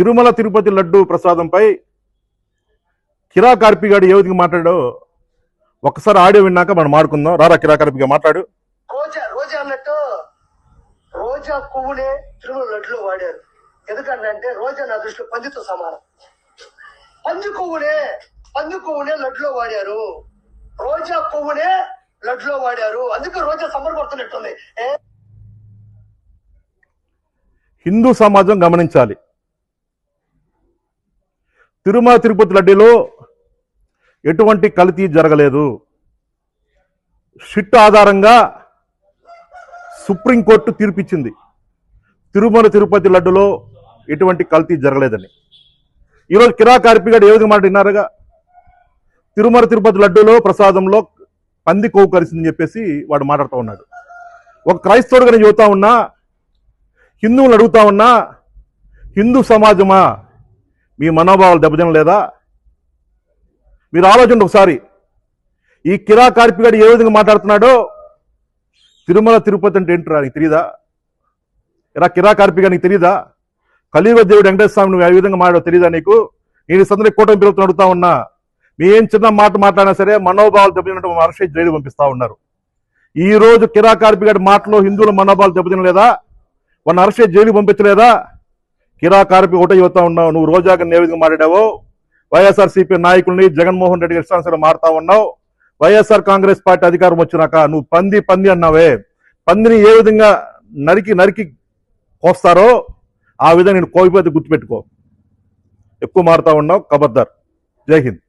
తిరుమల తిరుపతి లడ్డు ప్రసాదంపై కిరా కార్పిగాడు ఏ విధంగా మాట్లాడో ఒక్కసారి ఆడియో విన్నాక మనం మాడుకుందాం. రారా కిరా కార్పిగా మాట్లాడు. రోజా అన్నట్టు రోజా పువ్వునే తిరుమల లడ్డులో వాడారు. ఎందుకంటే రోజా నా దృష్టిలో పందితో సమానం. పంది పువ్వునే లడ్డులో వాడారు. రోజా పువ్వునే లడ్డులో వాడారు. అందుకే రోజా సంబరపడుతున్నట్టుంది. హిందూ సమాజం గమనించాలి. తిరుమల తిరుపతి లడ్డీలో ఎటువంటి కల్తీ జరగలేదు. షిట్ ఆధారంగా సుప్రీంకోర్టు తీర్పిచ్చింది తిరుమల తిరుపతి లడ్డులో ఎటువంటి కల్తీ జరగలేదని. ఈరోజు కిరా కార్పిగాడు ఏ విధంగా మాట విన్నారుగా, తిరుమల తిరుపతి లడ్డూలో ప్రసాదంలో పంది కొవ్వు కలిసిందని చెప్పేసి వాడు మాట్లాడుతూ ఉన్నాడు. ఒక క్రైస్తవుడుగా నేను చెబుతా ఉన్నా, హిందువులు అడుగుతా ఉన్నా, హిందూ సమాజమా మీ మనోభావాలు దెబ్బతిన లేదా? మీరు ఆలోచన ఒకసారి. ఈ కిరా కార్పిగాడు ఏ విధంగా మాట్లాడుతున్నాడో, తిరుమల తిరుపతి అంటే ఏంటరా నీకు తెలియదా? ఇలా కిరా కార్పిగా నీకు తెలియదా? కలియుగ దేవుడు వెంకటేశ్వర స్వామి నువ్వు ఏ విధంగా మాట్లాడో తెలియదా నీకు? నేను సందర్భంగా కూటమి పిలుపుతూ అడుగుతా ఉన్నా, మీ ఏం చిన్న మాట మాట్లాడినా సరే మనోభావాలు దెబ్బతిన్నట్టు అరెస్ట్ జైలు పంపిస్తా ఉన్నారు. ఈ రోజు కిరా కార్పిగాడి మాటలో హిందువుల మనోభావాలు దెబ్బతినలేదా? వాళ్ళని అరెస్ట్ జైలు పంపించలేదా? కిరా కార్పి ఒకటే చెబుతా ఉన్నావు, నువ్వు రోజాగా ఏ విధంగా మాట్లాడావో, వైఎస్ఆర్సీపీ నాయకుల్ని జగన్మోహన్ రెడ్డి ఇష్టానుసారం మారుతా ఉన్నావు. వైఎస్ఆర్ కాంగ్రెస్ పార్టీ అధికారం వచ్చినాక నువ్వు పంది అన్నావే, పందిని ఏ విధంగా నరికి కోస్తారో ఆ విధంగా నేను కోల్పోతే గుర్తుపెట్టుకో. ఎక్కువ మారుతా ఉన్నావు, ఖబర్దార్. జై హింద్.